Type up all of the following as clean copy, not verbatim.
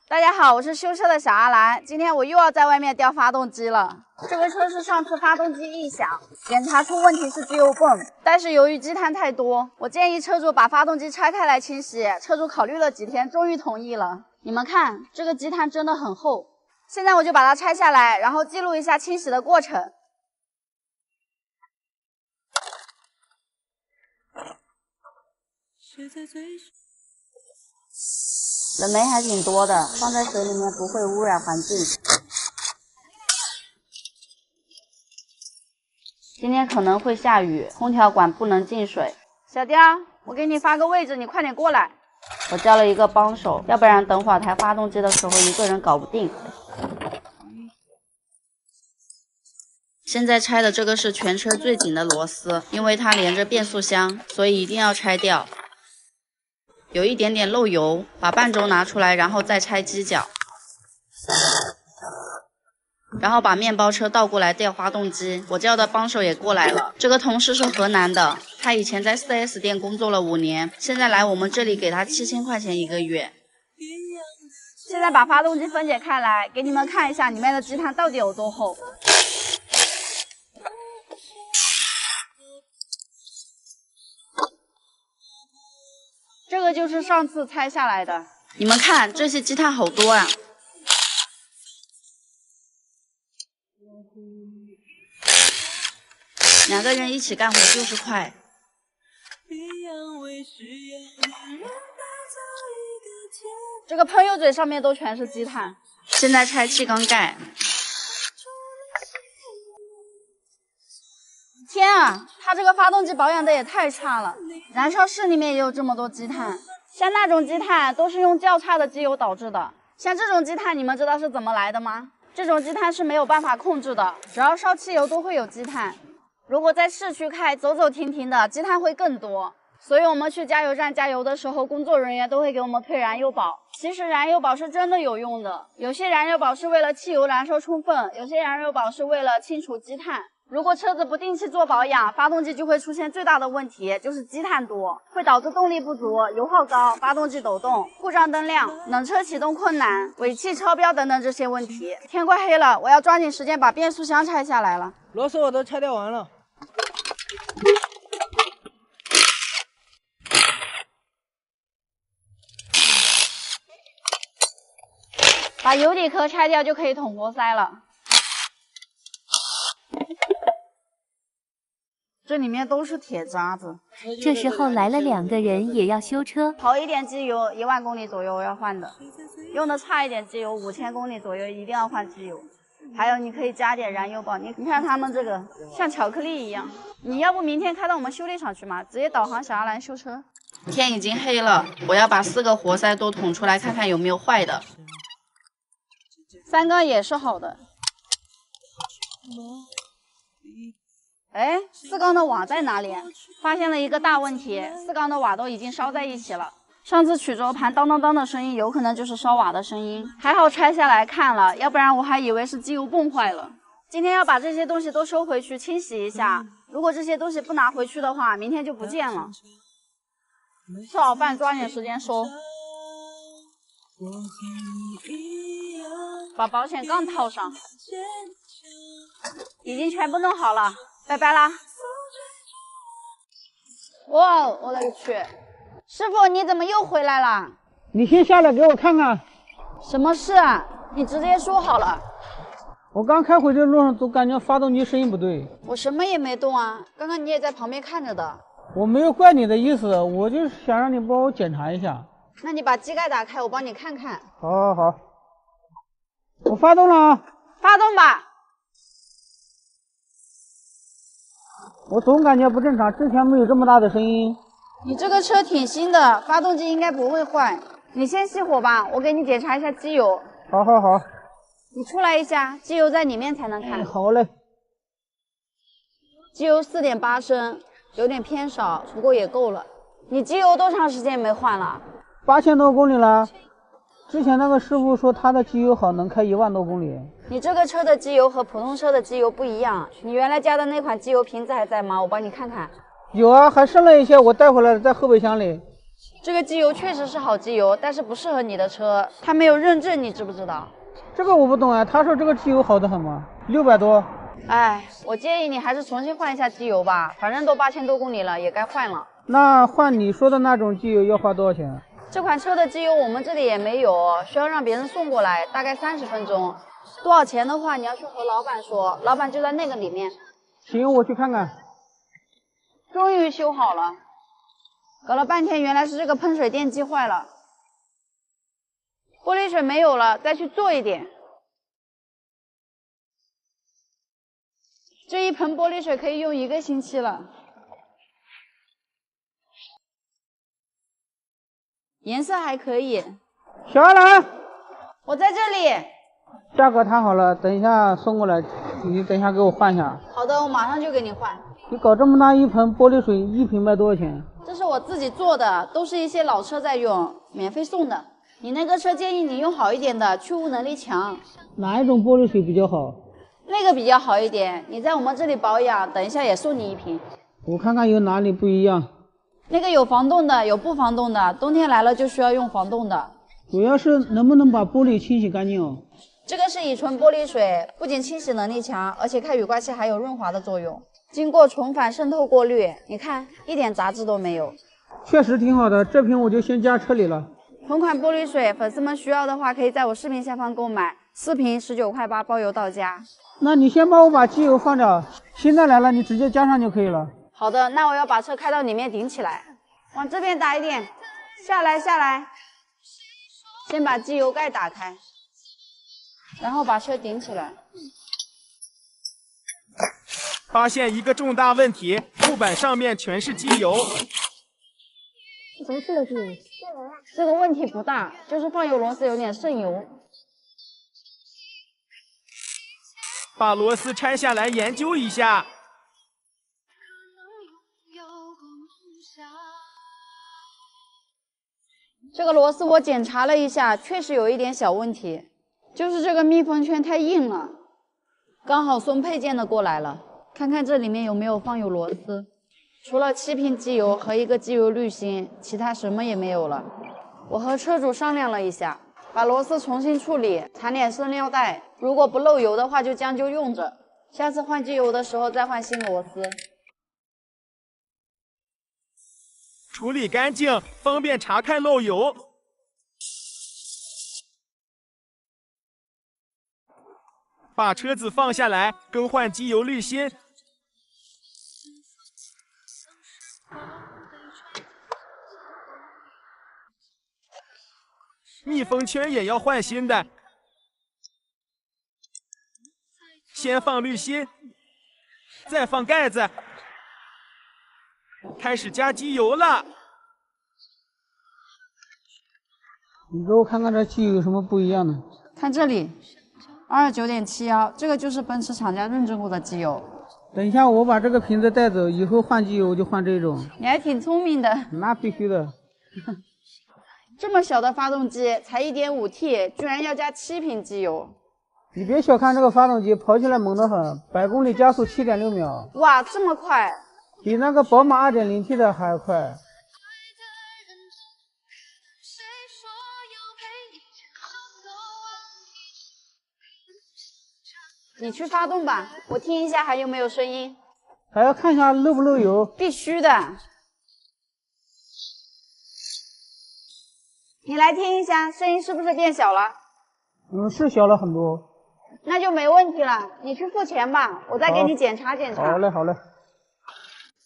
大家好，我是修车的小阿兰，今天我又要在外面调发动机了。这个车是上次发动机异响，检查出问题是机油泵，但是由于积碳太多，我建议车主把发动机拆开来清洗。车主考虑了几天，终于同意了。你们看，这个积碳真的很厚。现在我就把它拆下来，然后记录一下清洗的过程。冷媒还挺多的，放在水里面不会污染环境。今天可能会下雨，空调管不能进水。小雕，我给你发个位置，你快点过来。我叫了一个帮手，要不然等会儿抬发动机的时候一个人搞不定。现在拆的这个是全车最紧的螺丝，因为它连着变速箱，所以一定要拆掉。有一点点漏油，把半轴拿出来，然后再拆机脚，然后把面包车倒过来调发动机。我叫的帮手也过来了，这个同事是河南的，他以前在 4S 店工作了5年，现在来我们这里给他7000块钱1个月。现在把发动机分解开来，给你们看一下里面的积碳到底有多厚。这个就是上次拆下来的，你们看这些积碳好多啊！两个人一起干活就是快。这个喷油嘴上面都全是积碳。现在拆气缸盖。天啊，它这个发动机保养的也太差了，燃烧室里面也有这么多积碳。像那种积碳都是用较差的机油导致的。像这种积碳，你们知道是怎么来的吗？这种积碳是没有办法控制的，只要烧汽油都会有积碳。如果在市区开，走走停停的，积碳会更多。所以我们去加油站加油的时候，工作人员都会给我们配燃油宝。其实燃油宝是真的有用的，有些燃油宝是为了汽油燃烧充分，有些燃油宝是为了清除积碳。如果车子不定期做保养，发动机就会出现最大的问题，就是积碳多，会导致动力不足、油耗高、发动机抖动、故障灯亮、冷车启动困难、尾气超标等等这些问题。天快黑了，我要抓紧时间把变速箱拆下来了。螺丝我都拆掉完了。把油底壳拆掉就可以捅活塞了。这里面都是铁渣子。这时候来了2个人也要修车，好一点机油1万公里左右要换的，用的差一点机油5000公里左右一定要换机油。还有你可以加点燃油宝，你看他们这个像巧克力一样。你要不明天开到我们修理厂去嘛，直接导航小阿兰修车。天已经黑了，我要把4个活塞都捅出来看看有没有坏的。3个也是好的。哎，4缸的瓦在哪里？发现了一个大问题，4缸的瓦都已经烧在一起了。上次曲轴盘当当当的声音，有可能就是烧瓦的声音。还好拆下来看了，要不然我还以为是机油泵坏了。今天要把这些东西都收回去清洗一下，如果这些东西不拿回去的话，明天就不见了。吃好饭抓紧时间收。把保险杠套上。已经全部弄好了，拜拜啦！哇，我勒个去！师傅，你怎么又回来了？你先下来给我看看。什么事啊？你直接说好了。我刚开回这路上总感觉发动机声音不对。我什么也没动啊，刚刚你也在旁边看着的。我没有怪你的意思，我就是想让你帮我检查一下。那你把机盖打开，我帮你看看。好，我发动了啊！发动吧。我总感觉不正常，之前没有这么大的声音。你这个车挺新的，发动机应该不会坏。你先熄火吧，我给你检查一下机油。好。你出来一下，机油在里面才能看。好嘞。机油4.8升，有点偏少，不过也够了。你机油多长时间没换了？8000多公里了。之前那个师傅说他的机油好，能开1万多公里。你这个车的机油和普通车的机油不一样，你原来加的那款机油瓶子还在吗？我帮你看看。有啊，还剩了一些，我带回来了，在后备箱里。这个机油确实是好机油，但是不适合你的车，它没有认证，你知不知道？这个我不懂啊，他说这个机油好的很吗？600多。哎，我建议你还是重新换一下机油吧，反正都8000多公里了，也该换了。那换你说的那种机油要花多少钱？这款车的机油我们这里也没有，需要让别人送过来，大概30分钟。多少钱的话，你要去和老板说，老板就在那个里面。行，我去看看。终于修好了，搞了半天，原来是这个喷水电机坏了，玻璃水没有了，再去做一点。这一盆玻璃水可以用1个星期了，颜色还可以。小阿兰，我在这里。价格谈好了，等一下送过来，你等一下给我换一下。好的，我马上就给你换。你搞这么大一盆玻璃水，一瓶卖多少钱？这是我自己做的，都是一些老车在用，免费送的。你那个车建议你用好一点的，去污能力强。哪一种玻璃水比较好？那个比较好一点，你在我们这里保养，等一下也送你1瓶。我看看有哪里不一样。那个有防冻的，有不防冻的，冬天来了就需要用防冻的。主要是能不能把玻璃清洗干净哦？这个是乙醇玻璃水，不仅清洗能力强，而且开雨刮器还有润滑的作用。经过重返渗透过滤，你看一点杂质都没有。确实挺好的，这瓶我就先加车里了。同款玻璃水，粉丝们需要的话，可以在我视频下方购买，4瓶19.8块，包邮到家。那你先帮我把机油放着，现在来了你直接加上就可以了。好的，那我要把车开到里面顶起来，往这边打一点，下来下来，先把机油盖打开，然后把车顶起来。发现一个重大问题，护板上面全是机油。怎么去了机油？这个问题不大，就是放油螺丝有点渗油。把螺丝拆下来研究一下。这个螺丝我检查了一下，确实有一点小问题，就是这个密封圈太硬了，刚好送配件的过来了，看看这里面有没有放油螺丝。除了7瓶机油和1个机油滤芯，其他什么也没有了。我和车主商量了一下，把螺丝重新处理，缠点塑料袋，如果不漏油的话就将就用着，下次换机油的时候再换新螺丝。处理干净，方便查看漏油。把车子放下来，更换机油滤芯。密封圈也要换新的。先放滤芯，再放盖子。开始加机油了。你给我看看这机油有什么不一样的？看这里，29.71，这个就是奔驰厂家认证过的机油。等一下我把这个瓶子带走，以后换机油就换这种。你还挺聪明的。那必须的。这么小的发动机才 1.5T， 居然要加7瓶机油。你别小看这个发动机，跑起来猛得很，100公里加速7.6秒。哇，这么快！比那个宝马 2.0T 的还快。你去发动吧，我听一下还有没有声音。还要看一下漏不漏油。必须的。你来听一下，声音是不是变小了？是小了很多。那就没问题了，你去付钱吧，我再给你检查检查。好嘞，好嘞。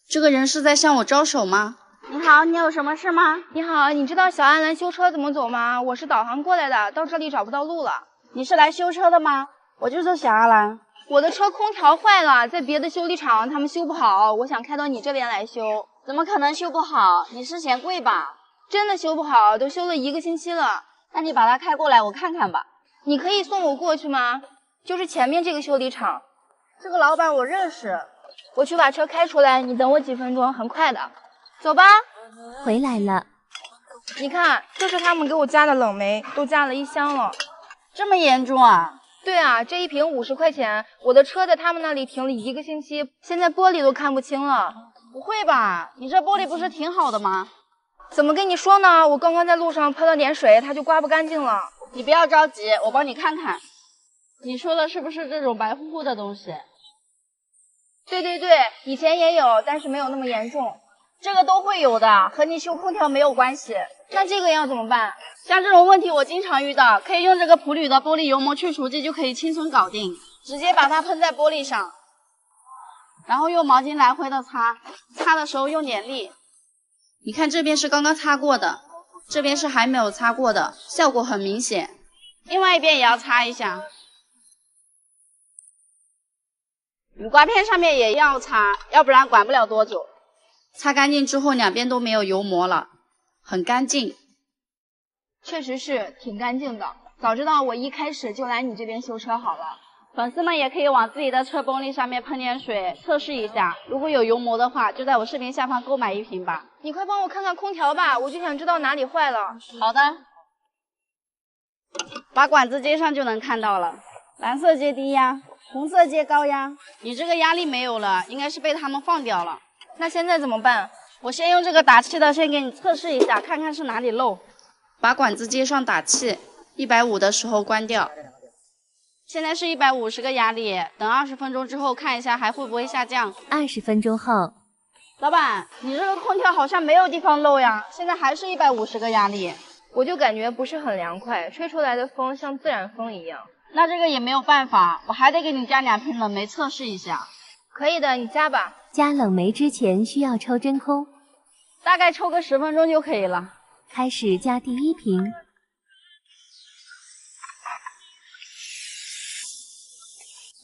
这个人是在向我招手吗？你好，你有什么事吗？你好，你知道小安兰修车怎么走吗？我是导航过来的，到这里找不到路了。你是来修车的吗？我就是小阿兰。我的车空调坏了，在别的修理厂他们修不好，我想开到你这边来修。怎么可能修不好？你是嫌贵吧？真的修不好，都修了1个星期了。那你把它开过来，我看看吧。你可以送我过去吗？就是前面这个修理厂。这个老板我认识。我去把车开出来，你等我几分钟，很快的。走吧。回来了。你看，这是他们给我加的冷媒，都加了1箱了。这么严重啊？对啊，这一瓶50块钱，我的车在他们那里停了1个星期，现在玻璃都看不清了。不会吧？你这玻璃不是挺好的吗？怎么跟你说呢？我刚刚在路上喷了点水，它就刮不干净了。你不要着急，我帮你看看。你说的是不是这种白乎乎的东西？对，以前也有，但是没有那么严重。这个都会有的，和你修空调没有关系。那这个要怎么办？像这种问题我经常遇到，可以用这个普铝的玻璃油膜去除剂就可以轻松搞定，直接把它喷在玻璃上，然后用毛巾来回的擦，擦的时候用点力。你看这边是刚刚擦过的，这边是还没有擦过的，效果很明显。另外一边也要擦一下，雨刮片上面也要擦，要不然管不了多久。擦干净之后，两边都没有油膜了，很干净。确实是挺干净的，早知道我一开始就来你这边修车好了。粉丝们也可以往自己的车玻璃上面喷点水，测试一下。如果有油膜的话，就在我视频下方购买一瓶吧。你快帮我看看空调吧，我就想知道哪里坏了。好的，把管子接上就能看到了。蓝色接低压，红色接高压。你这个压力没有了，应该是被他们放掉了。那现在怎么办？我先用这个打气的先给你测试一下，看看是哪里漏。把管子接上打气，150的时候关掉。现在是150个压力，等20分钟之后看一下还会不会下降。20分钟后，老板，你这个空调好像没有地方漏呀，现在还是150个压力。我就感觉不是很凉快，吹出来的风像自然风一样。那这个也没有办法，我还得给你加2瓶冷媒测试一下。可以的，你加吧。加冷媒之前需要抽真空，大概抽个10分钟就可以了。开始加第1瓶。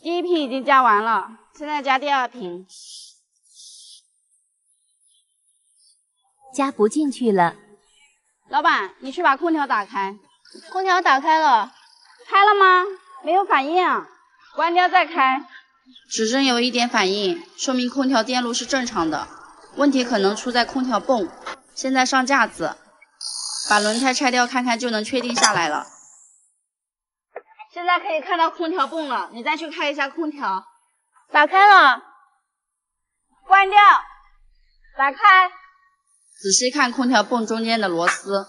第1瓶已经加完了，现在加第2瓶。加不进去了。老板，你去把空调打开。空调打开了。开了吗？没有反应啊。关掉再开。指针有一点反应，说明空调电路是正常的，问题可能出在空调泵。现在上架子，把轮胎拆掉看看就能确定下来了。现在可以看到空调泵了，你再去开一下空调。打开了。关掉。打开。仔细看空调泵中间的螺丝，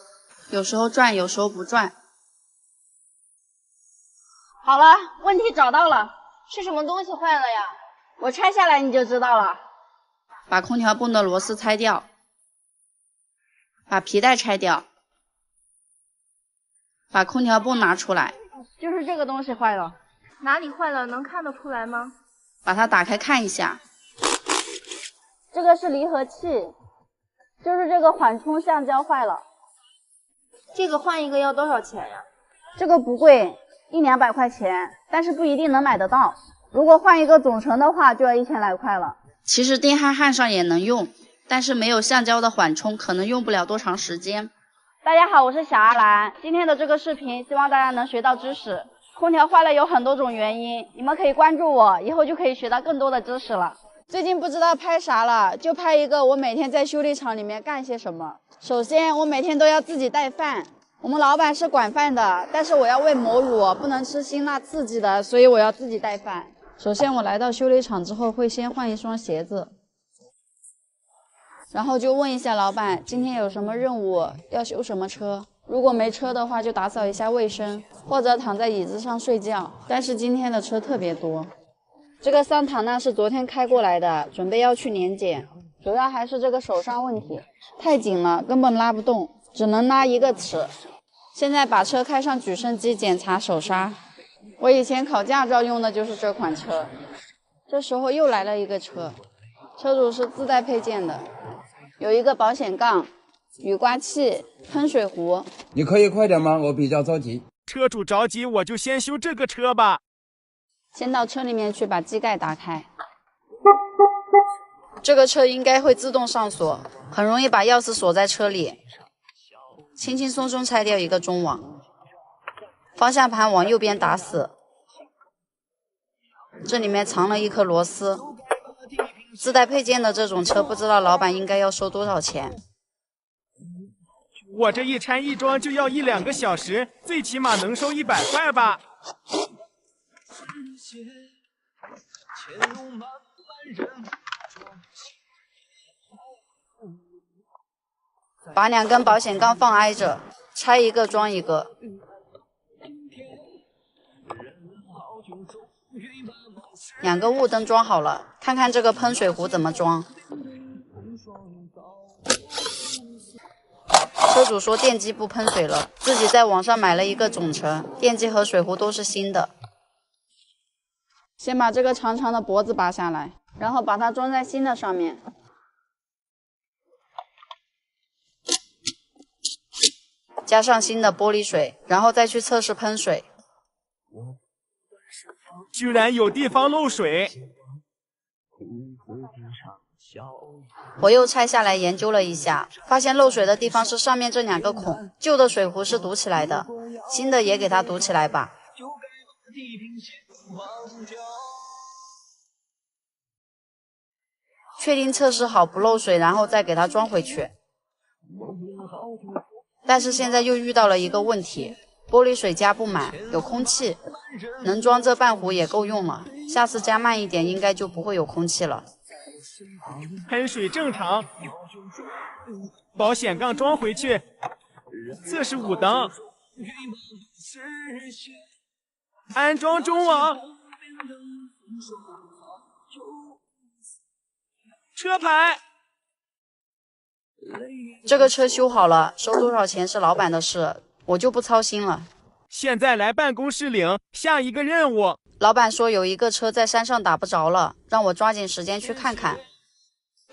有时候转，有时候不转。好了，问题找到了。是什么东西坏了呀？我拆下来你就知道了。把空调泵的螺丝拆掉，把皮带拆掉，把空调泵拿出来。就是这个东西坏了。哪里坏了？能看得出来吗？把它打开看一下。这个是离合器，就是这个缓冲橡胶坏了。这个换一个要多少钱呀？这个不贵，100-200块钱，但是不一定能买得到。如果换一个总成的话，就要1000来块了。其实电焊焊上也能用，但是没有橡胶的缓冲，可能用不了多长时间。大家好，我是小阿兰。今天的这个视频，希望大家能学到知识。空调坏了有很多种原因，你们可以关注我，以后就可以学到更多的知识了。最近不知道拍啥了，就拍一个我每天在修理厂里面干些什么。首先，我每天都要自己带饭。我们老板是管饭的，但是我要喂母乳，不能吃辛辣刺激的，所以我要自己带饭。首先我来到修理厂之后，会先换一双鞋子，然后就问一下老板今天有什么任务，要修什么车。如果没车的话，就打扫一下卫生，或者躺在椅子上睡觉。但是今天的车特别多。这个桑塔纳是昨天开过来的，准备要去年检，主要还是这个手上问题，太紧了，根本拉不动，只能拉一个齿。现在把车开上举升机检查手刹。我以前考驾照用的就是这款车。这时候又来了一个车，车主是自带配件的，有一个保险杠、雨刮器、喷水壶。你可以快点吗？我比较着急。车主着急，我就先修这个车吧。先到车里面去把机盖打开。这个车应该会自动上锁，很容易把钥匙锁在车里。轻轻松松拆掉一个中网，方向盘往右边打死。这里面藏了一颗螺丝。自带配件的这种车，不知道老板应该要收多少钱。我这一拆一装就要1-2个小时，最起码能收100块吧。把2根保险杠放挨着，拆一个装一个。2个雾灯装好了，看看这个喷水壶怎么装。车主说电机不喷水了，自己在网上买了一个总成，电机和水壶都是新的。先把这个长长的脖子拔下来，然后把它装在新的上面。加上新的玻璃水，然后再去测试喷水。居然有地方漏水！我又拆下来研究了一下，发现漏水的地方是上面这2个孔，旧的水壶是堵起来的，新的也给它堵起来吧。确定测试好不漏水，然后再给它装回去。但是现在又遇到了一个问题，玻璃水加不满，有空气，能装这半壶也够用了，下次加慢一点应该就不会有空气了。喷水正常，保险杠装回去，测试5灯，安装中网，车牌。这个车修好了，收多少钱是老板的事，我就不操心了。现在来办公室领下一个任务。老板说有一个车在山上打不着了，让我抓紧时间去看看。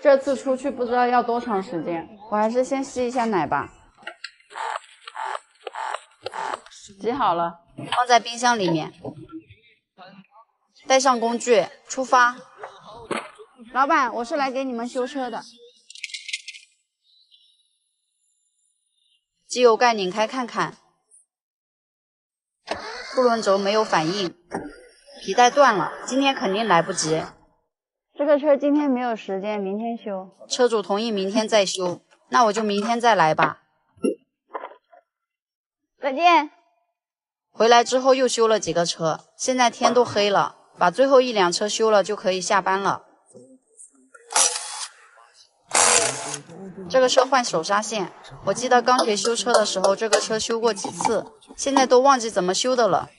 这次出去不知道要多长时间，我还是先吸一下奶吧。挤好了，放在冰箱里面。带上工具，出发。老板，我是来给你们修车的。机油盖拧开看看，凸轮轴没有反应，皮带断了，今天肯定来不及。这个车今天没有时间，明天修。车主同意明天再修，那我就明天再来吧。再见。回来之后又修了几个车，现在天都黑了，把最后1辆车修了就可以下班了。这个车换手刹线，我记得刚学修车的时候这个车修过几次，现在都忘记怎么修的了。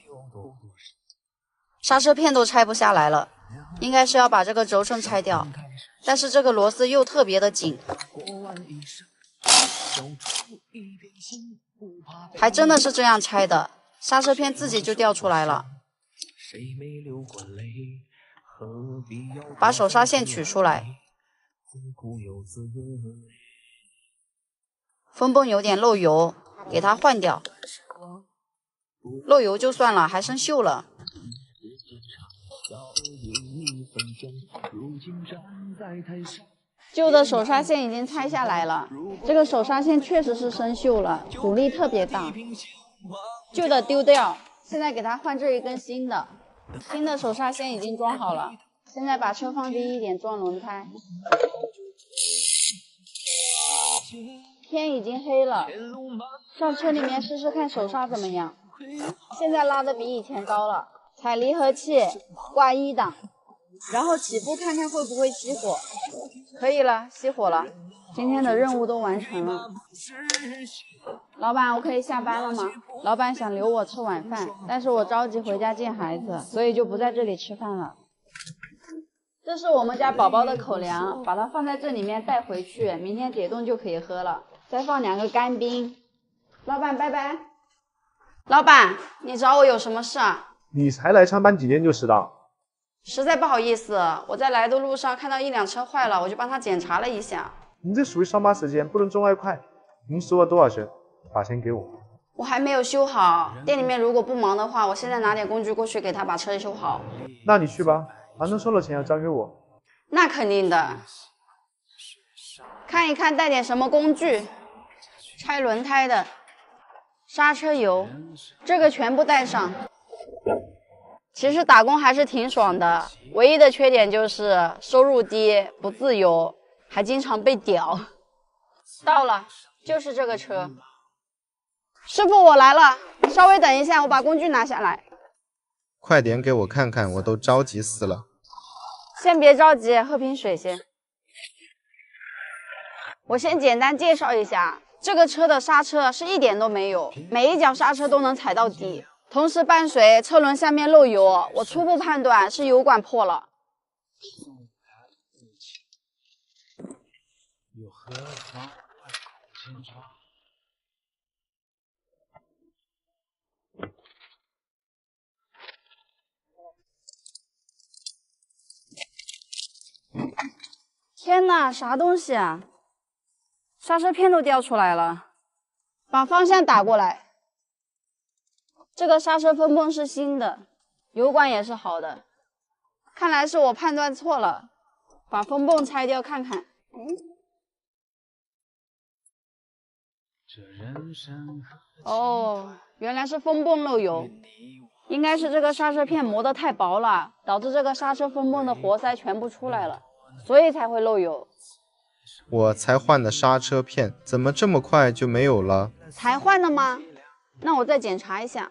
刹车片都拆不下来了，应该是要把这个轴承拆掉，但是这个螺丝又特别的紧，还真的是这样拆的，刹车片自己就掉出来了。把手刹线取出来，风泵有点漏油，给它换掉。漏油就算了，还生锈了。旧的手刹线已经拆下来了，这个手刹线确实是生锈了，阻力特别大。旧的丢掉，现在给它换这一根新的。新的手刹线已经装好了，现在把车放低一点装轮胎。天已经黑了，上车里面试试看手刹怎么样。现在拉的比以前高了，踩离合器，挂1档，然后起步看看会不会熄火。可以了，熄火了。今天的任务都完成了。老板，我可以下班了吗？老板想留我吃晚饭，但是我着急回家见孩子，所以就不在这里吃饭了。这是我们家宝宝的口粮，把它放在这里面带回去，明天解冻就可以喝了。再放2个干冰。老板，拜拜。老板，你找我有什么事啊？你才来上班几天就迟到？实在不好意思，我在来的路上看到1辆车坏了，我就帮他检查了一下。你这属于上班时间，不能挣外快。您收了多少钱？把钱给我。我还没有修好，店里面如果不忙的话，我现在拿点工具过去给他把车修好。那你去吧，反正收了钱要交给我。那肯定的。看一看带点什么工具，拆轮胎的，刹车油，这个全部带上。其实打工还是挺爽的，唯一的缺点就是收入低，不自由，还经常被屌。到了，就是这个车。师傅，我来了，稍微等一下，我把工具拿下来。快点给我看看，我都着急死了。先别着急，喝瓶水先。我先简单介绍一下，这个车的刹车是一点都没有，每一脚刹车都能踩到底，同时伴随车轮下面漏油，我初步判断是油管破了。天哪，啥东西啊？刹车片都掉出来了。把方向打过来。这个刹车分泵是新的，油管也是好的。看来是我判断错了。把分泵拆掉看看。哦，原来是分泵漏油。应该是这个刹车片磨得太薄了，导致这个刹车分泵的活塞全部出来了，所以才会漏油。我才换的刹车片，怎么这么快就没有了？才换的吗？那我再检查一下。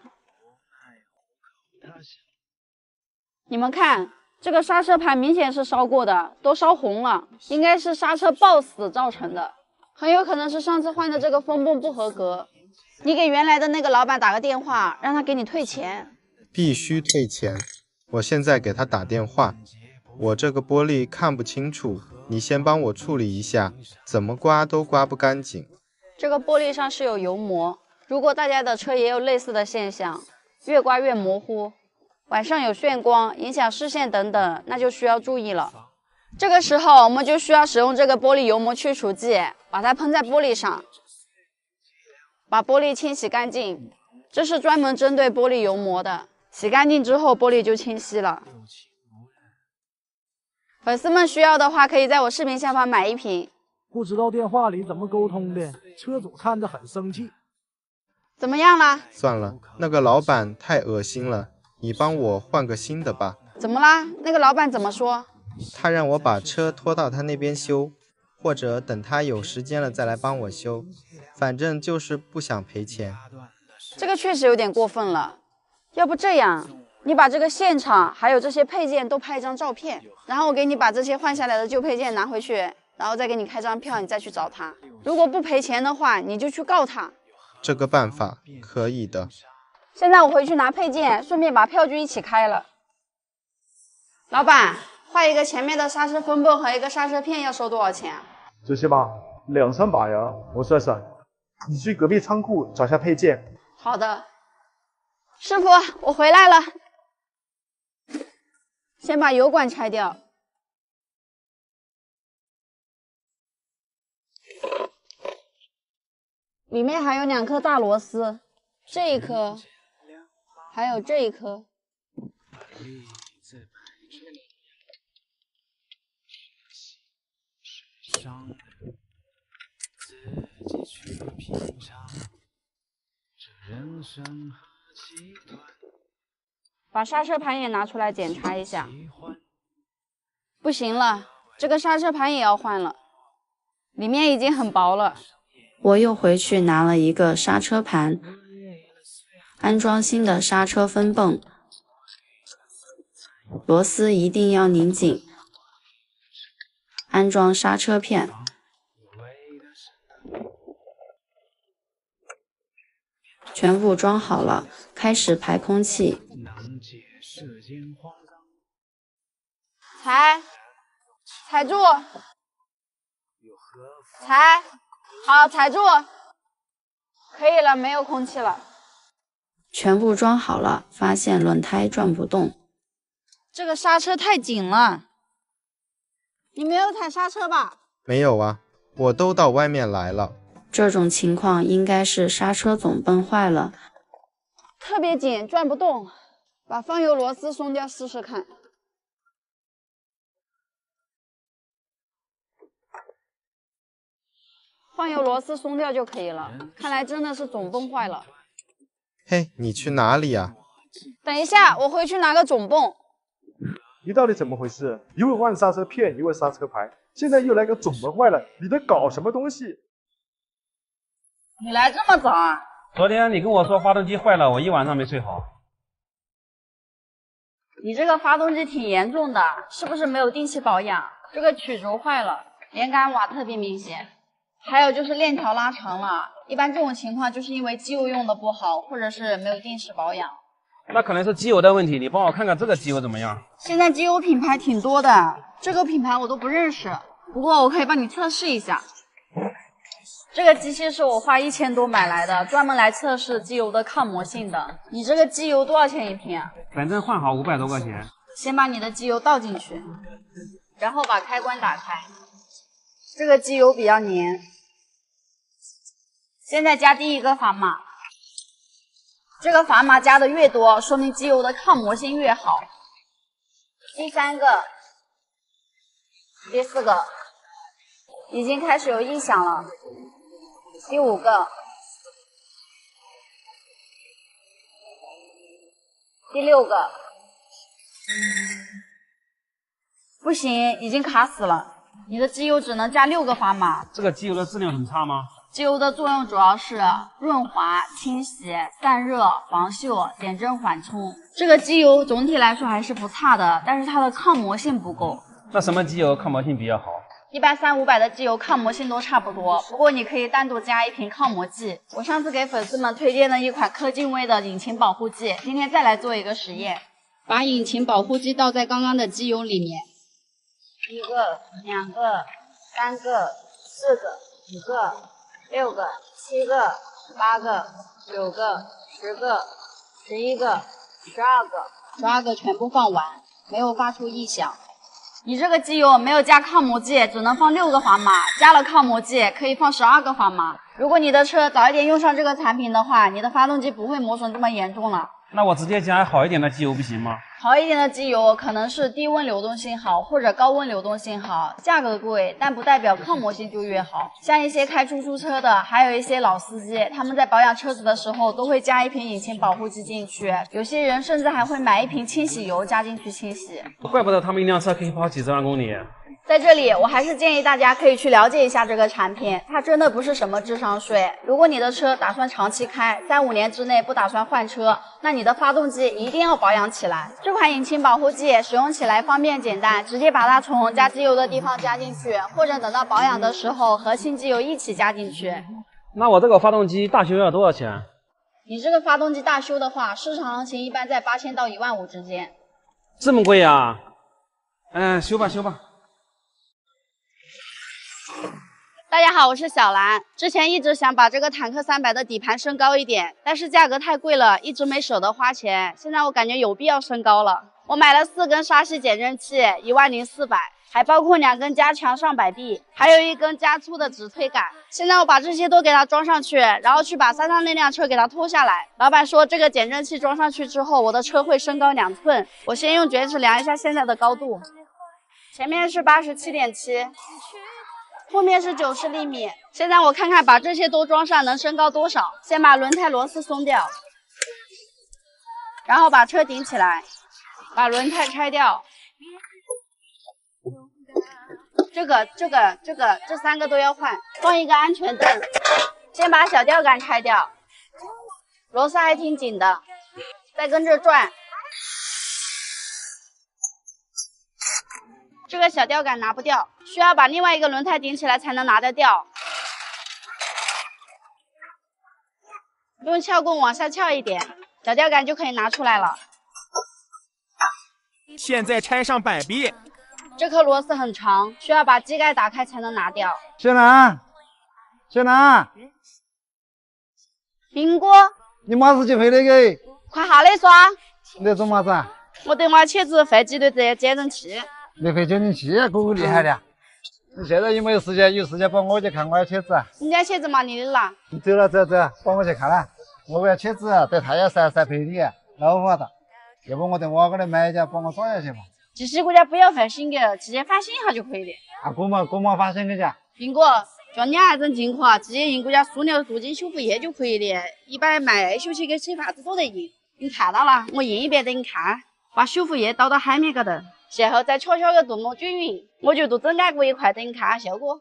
你们看，这个刹车盘明显是烧过的，都烧红了，应该是刹车抱死造成的，很有可能是上次换的这个分泵不合格。你给原来的那个老板打个电话，让他给你退钱。必须退钱！我现在给他打电话。我这个玻璃看不清楚，你先帮我处理一下，怎么刮都刮不干净。这个玻璃上是有油膜，如果大家的车也有类似的现象，越刮越模糊，晚上有眩光，影响视线等等，那就需要注意了。这个时候我们就需要使用这个玻璃油膜去除剂，把它喷在玻璃上，把玻璃清洗干净。这是专门针对玻璃油膜的，洗干净之后玻璃就清晰了。粉丝们需要的话，可以在我视频下方买一瓶。不知道电话里怎么沟通的，车主看着很生气。怎么样了？算了，那个老板太恶心了，你帮我换个新的吧。怎么啦？那个老板怎么说？他让我把车拖到他那边修，或者等他有时间了再来帮我修，反正就是不想赔钱。这个确实有点过分了，要不这样，你把这个现场还有这些配件都拍一张照片，然后我给你把这些换下来的旧配件拿回去，然后再给你开张票，你再去找他。如果不赔钱的话，你就去告他。这个办法可以的。现在我回去拿配件，顺便把票据一起开了。老板，换一个前面的刹车分泵和一个刹车片要收多少钱啊？这些吧，2、300呀，我算算。你去隔壁仓库找下配件。好的，师傅，我回来了。先把油管拆掉。里面还有2颗大螺丝，这一颗，还有这一颗。把刹车盘也拿出来检查一下。不行了，这个刹车盘也要换了，里面已经很薄了。我又回去拿了一个刹车盘，安装新的刹车分泵，螺丝一定要拧紧，安装刹车片。全部装好了，开始排空气。踩住，好，踩住，可以了，没有空气了。全部装好了，发现轮胎转不动。这个刹车太紧了，你没有踩刹车吧？没有啊，我都到外面来了。这种情况应该是刹车总泵坏了，特别紧，转不动。把放油螺丝松掉试试看。放油螺丝松掉就可以了，看来真的是总泵坏了。嘿，你去哪里呀？等一下，我回去拿个总泵。你到底怎么回事？一会换刹车片，一会刹车牌，现在又来个总泵坏了，你在搞什么东西？你来这么早啊？昨天你跟我说发动机坏了，我一晚上没睡好。你这个发动机挺严重的，是不是没有定期保养？这个曲轴坏了，连杆瓦特别明显。还有就是链条拉长了，一般这种情况就是因为机油用的不好，或者是没有定时保养。那可能是机油的问题，你帮我看看这个机油怎么样？现在机油品牌挺多的，这个品牌我都不认识，不过我可以帮你测试一下。这个机器是我花1000多买来的，专门来测试机油的抗磨性的。你这个机油多少钱一瓶啊？反正换好500多块钱。先把你的机油倒进去，然后把开关打开。这个机油比较粘。现在加第一个砝码，这个砝码加的越多，说明机油的抗磨性越好。第3个，第4个，已经开始有异响了。第5个，第6个，不行，已经卡死了。你的机油只能加6个砝码。这个机油的质量很差吗？机油的作用主要是润滑、清洗、散热、防锈、减震缓冲。这个机油总体来说还是不差的，但是它的抗磨性不够。那什么机油抗磨性比较好？一般3、500的机油抗磨性都差不多，不过你可以单独加一瓶抗磨剂。我上次给粉丝们推荐的一款科净威的引擎保护剂，今天再来做一个实验，把引擎保护剂倒在刚刚的机油里面，1个、2个、3个、4个、5个、6个、7个、8个、9个、10个、11个、12个全部放完，没有发出异响。你这个机油没有加抗磨剂，只能放6个砝码，加了抗磨剂可以放12个砝码。如果你的车早一点用上这个产品的话，你的发动机不会磨损这么严重了。那我直接加好一点的机油不行吗？好一点的机油可能是低温流动性好或者高温流动性好，价格贵，但不代表抗磨性就越好。像一些开出租车的，还有一些老司机，他们在保养车子的时候都会加一瓶引擎保护剂进去，有些人甚至还会买一瓶清洗油加进去清洗。怪不得他们一辆车可以跑几十万公里。在这里，我还是建议大家可以去了解一下这个产品，它真的不是什么智商税。如果你的车打算长期开，3、5年之内不打算换车，那你的发动机一定要保养起来。这款引擎保护剂使用起来方便简单，直接把它从加机油的地方加进去，或者等到保养的时候和新机油一起加进去。那我这个发动机大修要多少钱？你这个发动机大修的话，市场行情一般在8000到15000之间。这么贵啊？修吧。大家好，我是小兰。之前一直想把这个坦克300的底盘升高一点，但是价格太贵了，一直没舍得花钱。现在我感觉有必要升高了。我买了4根沙溪减震器，10400，还包括2根加强上摆臂，还有1根加粗的直推杆。现在我把这些都给它装上去，然后去把山上那辆车给它拖下来。老板说这个减震器装上去之后，我的车会升高2寸。我先用卷尺量一下现在的高度，前面是87.7。后面是90厘米，现在我看看把这些都装上能升高多少。先把轮胎螺丝松掉，然后把车顶起来，把轮胎拆掉。这3个都要换，放一个安全灯。先把小吊杆拆掉，螺丝还挺紧的，再跟着转。这个小吊杆拿不掉，需要把另外一个轮胎顶起来才能拿得掉。用撬棍往下撬一点，小吊杆就可以拿出来了。现在拆上摆臂。这颗螺丝很长，需要把机盖打开才能拿掉。小兰，苹果，你马上就回来个？快下来耍！你在做嘛子啊？我等我妻子废机的这减震器。你会减震器，哥哥厉害的。你现在有没有时间？有时间帮我去看我的妻子。你家妻子嘛，你的啦？你走了，帮我去看了。我家妻子在太阳晒陪你，老花的。要不我等我那里买一家帮我装下去嘛。其实国家不要翻新的，直接翻新一下就可以了。啊，哥嘛翻新个家。苹果，像你那种情况，直接用国家塑料镀金修复液就可以了。一般卖修漆跟洗发子都得印。你看到了，我印一遍给你看。把修复液倒到海绵高头，然后再悄悄的动弄均匀。我就都整改过一块，等你看下效果。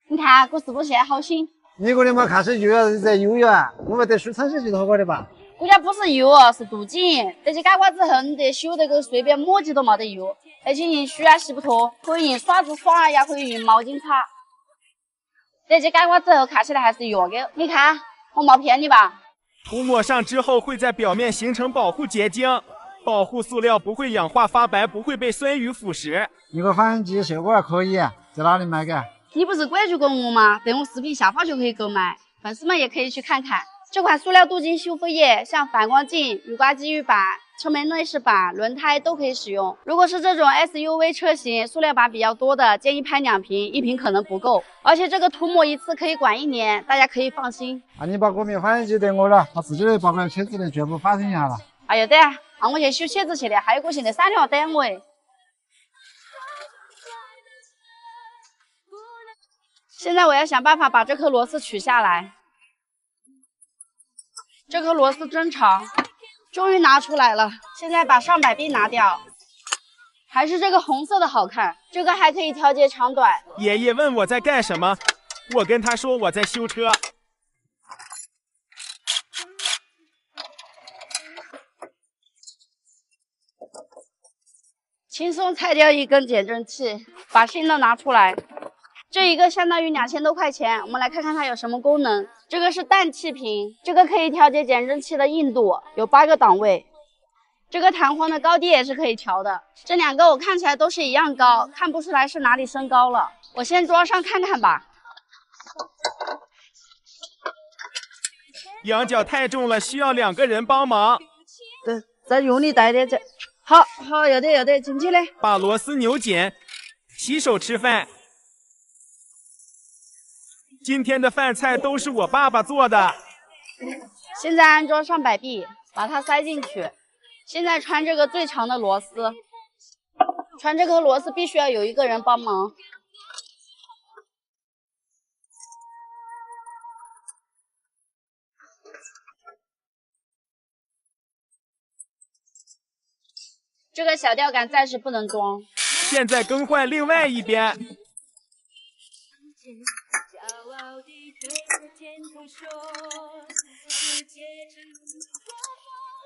你看，我是不是现在好新？你个的嘛，看是油在油啊，我们得水厂去好搞的吧？国家不是油，是镀金。这些改过之后，你得修得个随便抹迹都没得油，而且印须啊洗不脱，可以印刷子刷，也可以印毛巾擦。这些干化之后看起来还是弱的。你看，我没骗你吧？涂抹上之后会在表面形成保护结晶，保护塑料不会氧化发白，不会被酸雨腐蚀。一个反应剂效果还可以，在哪里买的？你不是关注过我吗？在我视频下方就可以购买，粉丝们也可以去看看。这款塑料镀金修复液，像反光镜、雨刮机雨板、车门内饰板、轮胎都可以使用。如果是这种 SUV 车型，塑料板比较多的，建议拍2瓶，1瓶可能不够。而且这个涂抹一次可以管1年，大家可以放心。你把过敏反应剂给我了，他自己的保管车子的全部发生下了。哎呀，对，那我去修车子去了，还有个现在3条等我。现在我要想办法把这颗螺丝取下来。这颗螺丝真长，终于拿出来了。现在把上摆臂拿掉，还是这个红色的好看。这个还可以调节长短。爷爷问我在干什么，我跟他说我在修车。轻松拆掉一根减震器，把新的拿出来。这一个相当于2000多块钱，我们来看看它有什么功能。这个是氮气瓶，这个可以调节减震器的硬度，有8个档位。这个弹簧的高低也是可以调的。这2个我看起来都是一样高，看不出来是哪里升高了。我先装上看看吧。羊角太重了，需要2个人帮忙。再用力带点，好，有的，进去嘞。把螺丝扭紧，洗手吃饭。今天的饭菜都是我爸爸做的。现在安装上摆臂，把它塞进去。现在穿这个最长的螺丝，穿这颗螺丝必须要有1个人帮忙。这个小吊杆暂时不能装。现在更换另外一边。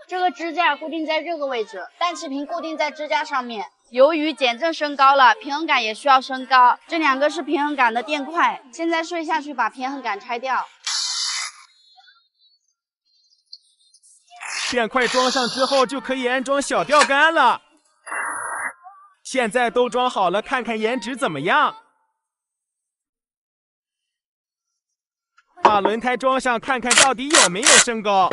这个支架固定在这个位置，氮气瓶固定在支架上面。由于减震升高了，平衡杆也需要升高。这2个是平衡杆的垫块，现在睡下去把平衡杆拆掉。垫块装上之后就可以安装小吊杆了。现在都装好了，看看颜值怎么样。把轮胎装上，看看到底有没有升高。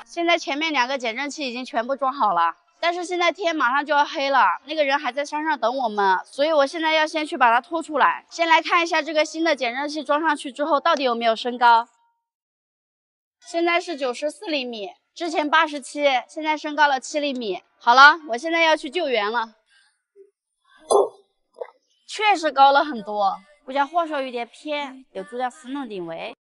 现在前面2个减震器已经全部装好了，但是现在天马上就要黑了，那个人还在山上等我们，所以我现在要先去把它拖出来。先来看一下这个新的减震器装上去之后到底有没有升高。现在是94厘米，之前87，现在升高了7厘米。好了，我现在要去救援了。确实高了很多，不过货手有点偏，有做点私人定位。